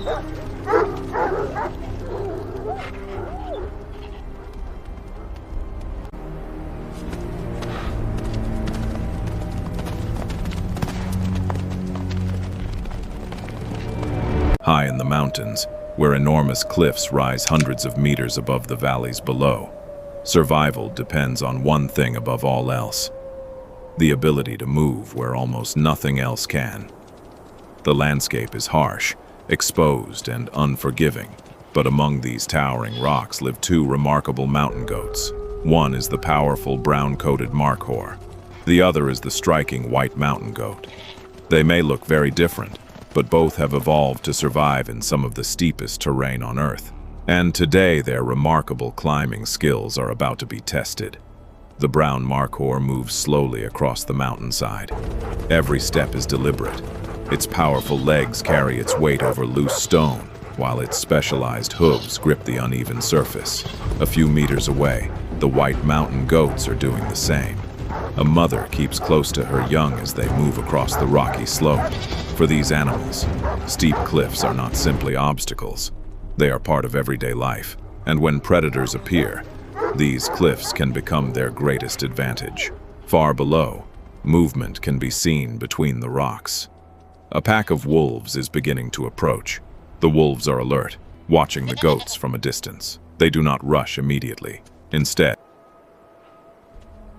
High in the mountains, where enormous cliffs rise hundreds of meters above the valleys below, survival depends on one thing above all else: the ability to move where almost nothing else can. The landscape is harsh, exposed, and unforgiving, but among these towering rocks live two remarkable mountain goats. One is the powerful brown-coated Markhor. The other is the striking white mountain goat. They may look very different, but both have evolved to survive in some of the steepest terrain on Earth. And today their remarkable climbing skills are about to be tested. The brown Markhor moves slowly across the mountainside. Every step is deliberate. Its powerful legs carry its weight over loose stone, while its specialized hooves grip the uneven surface. A few meters away, the white mountain goats are doing the same. A mother keeps close to her young as they move across the rocky slope. For these animals, steep cliffs are not simply obstacles. They are part of everyday life, and when predators appear, these cliffs can become their greatest advantage. Far below, movement can be seen between the rocks. A pack of wolves is beginning to approach. The wolves are alert, watching the goats from a distance. They do not rush immediately. Instead,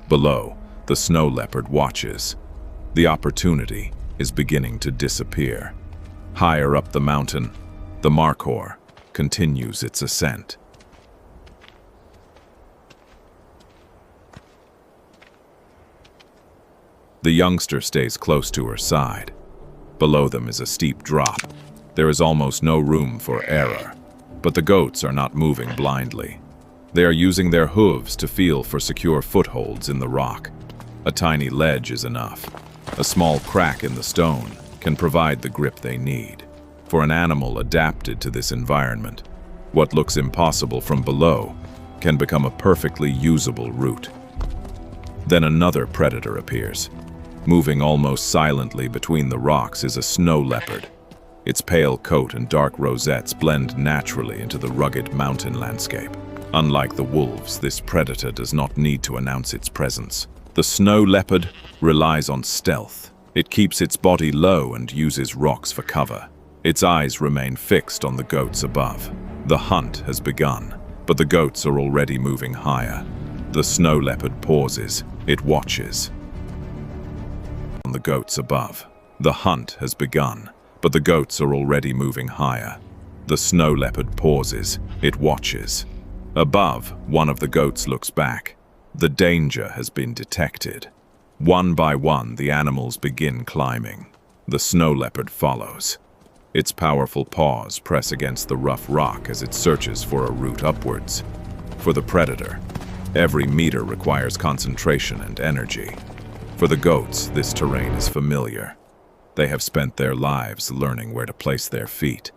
below, the snow leopard watches. The opportunity is beginning to disappear. Higher up the mountain, the Markhor continues its ascent. The youngster stays close to her side. Below them is a steep drop. There is almost no room for error, but the goats are not moving blindly. They are using their hooves to feel for secure footholds in the rock. A tiny ledge is enough. A small crack in the stone can provide the grip they need. For an animal adapted to this environment, what looks impossible from below can become a perfectly usable route. Then another predator appears. Moving almost silently between the rocks is a snow leopard. Its pale coat and dark rosettes blend naturally into the rugged mountain landscape. Unlike the wolves, this predator does not need to announce its presence. The snow leopard relies on stealth. It keeps its body low and uses rocks for cover. Its eyes remain fixed on the goats above. The hunt has begun, but the goats are already moving higher. The snow leopard pauses. It watches. On the goats above. The hunt has begun, but the goats are already moving higher. The snow leopard pauses. It watches. Above, one of the goats looks back. The danger has been detected. One by one, the animals begin climbing. The snow leopard follows. Its powerful paws press against the rough rock as it searches for a route upwards. For the predator, every meter requires concentration and energy. For the goats, this terrain is familiar. They have spent their lives learning where to place their feet.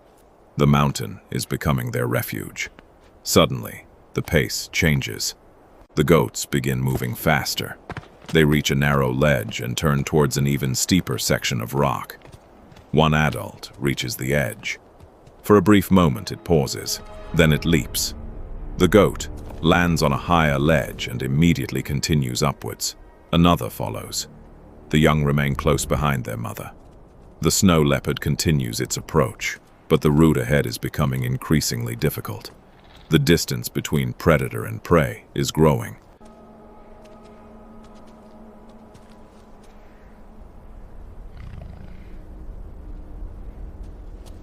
The mountain is becoming their refuge. Suddenly, the pace changes. The goats begin moving faster. They reach a narrow ledge and turn towards an even steeper section of rock. One adult reaches the edge. For a brief moment it pauses, then it leaps. The goat lands on a higher ledge and immediately continues upwards. Another follows. The young remain close behind their mother. The snow leopard continues its approach, but the route ahead is becoming increasingly difficult. The distance between predator and prey is growing.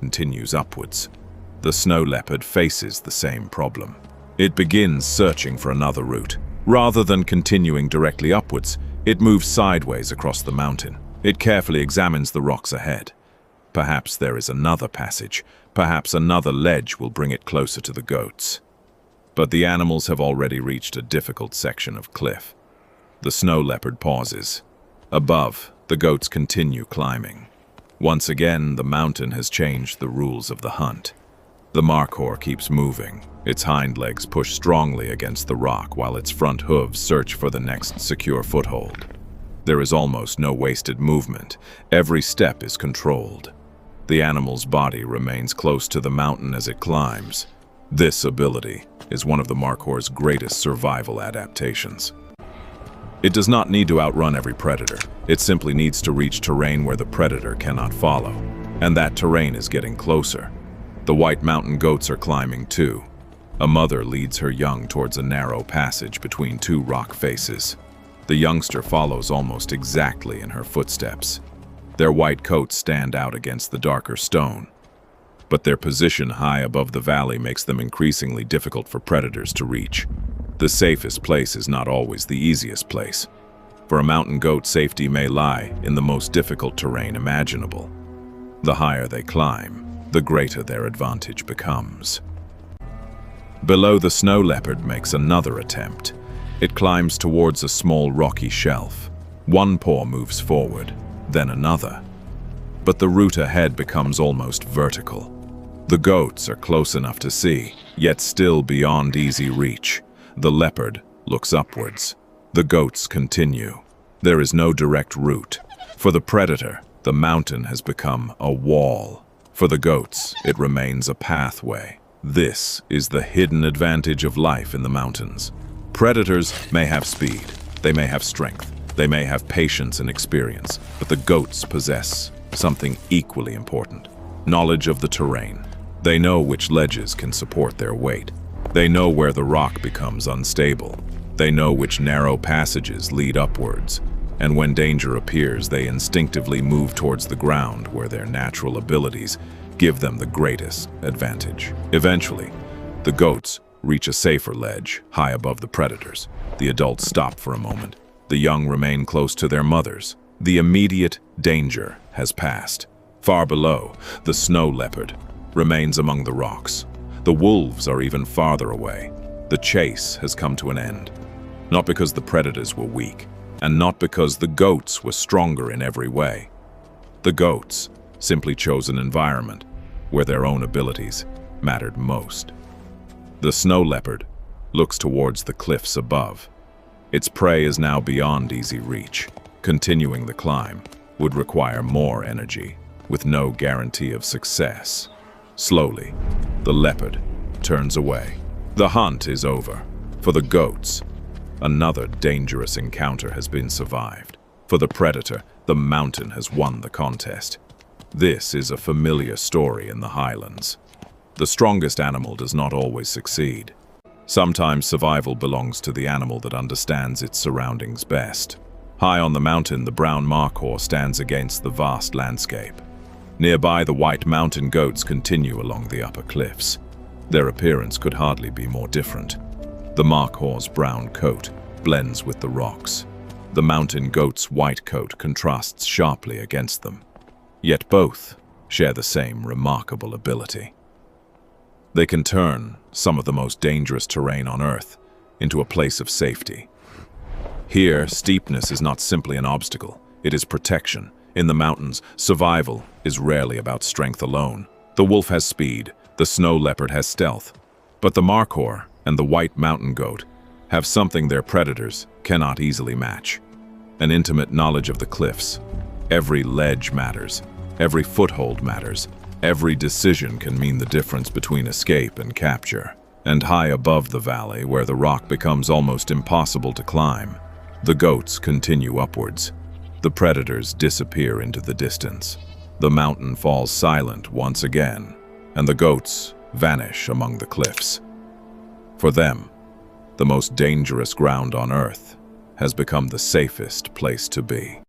Continues upwards. The snow leopard faces the same problem. It begins searching for another route. Rather than continuing directly upwards, it moves sideways across the mountain. It carefully examines the rocks ahead. Perhaps there is another passage. Perhaps another ledge will bring it closer to the goats. But the animals have already reached a difficult section of cliff. The snow leopard pauses. Above, the goats continue climbing. Once again, the mountain has changed the rules of the hunt. The Markhor keeps moving. Its hind legs push strongly against the rock while its front hooves search for the next secure foothold. There is almost no wasted movement. Every step is controlled. The animal's body remains close to the mountain as it climbs. This ability is one of the Markhor's greatest survival adaptations. It does not need to outrun every predator. It simply needs to reach terrain where the predator cannot follow. And that terrain is getting closer. The white mountain goats are climbing too. A mother leads her young towards a narrow passage between two rock faces. The youngster follows almost exactly in her footsteps. Their white coats stand out against the darker stone. But their position high above the valley makes them increasingly difficult for predators to reach. The safest place is not always the easiest place. For a mountain goat, safety may lie in the most difficult terrain imaginable. The higher they climb, the greater their advantage becomes. Below, the snow leopard makes another attempt. It climbs towards a small rocky shelf. One paw moves forward, then another. But the route ahead becomes almost vertical. The goats are close enough to see, yet still beyond easy reach. The leopard looks upwards. The goats continue. There is no direct route. For the predator, the mountain has become a wall. For the goats, it remains a pathway. This is the hidden advantage of life in the mountains. Predators may have speed, they may have strength, they may have patience and experience, but the goats possess something equally important: knowledge of the terrain. They know which ledges can support their weight. They know where the rock becomes unstable. They know which narrow passages lead upwards. And when danger appears, they instinctively move towards the ground where their natural abilities give them the greatest advantage. Eventually, the goats reach a safer ledge high above the predators. The adults stop for a moment. The young remain close to their mothers. The immediate danger has passed. Far below, the snow leopard remains among the rocks. The wolves are even farther away. The chase has come to an end. Not because the predators were weak, and not because the goats were stronger in every way. The goats simply chose an environment where their own abilities mattered most. The snow leopard looks towards the cliffs above. Its prey is now beyond easy reach. Continuing the climb would require more energy, with no guarantee of success. Slowly, the leopard turns away. The hunt is over. For the goats, another dangerous encounter has been survived. For the predator, the mountain has won the contest. This is a familiar story in the highlands. The strongest animal does not always succeed. Sometimes survival belongs to the animal that understands its surroundings best. High on the mountain, the brown Markhor stands against the vast landscape. Nearby, the white mountain goats continue along the upper cliffs. Their appearance could hardly be more different. The Markhor's brown coat blends with the rocks. The mountain goat's white coat contrasts sharply against them. Yet both share the same remarkable ability. They can turn some of the most dangerous terrain on Earth into a place of safety. Here, steepness is not simply an obstacle, it is protection. In the mountains, survival is rarely about strength alone. The wolf has speed, the snow leopard has stealth. But the Markhor and the white mountain goat have something their predators cannot easily match: an intimate knowledge of the cliffs. Every ledge matters. Every foothold matters. Every decision can mean the difference between escape and capture. And high above the valley, where the rock becomes almost impossible to climb, the goats continue upwards. The predators disappear into the distance. The mountain falls silent once again, and the goats vanish among the cliffs. For them, the most dangerous ground on Earth has become the safest place to be.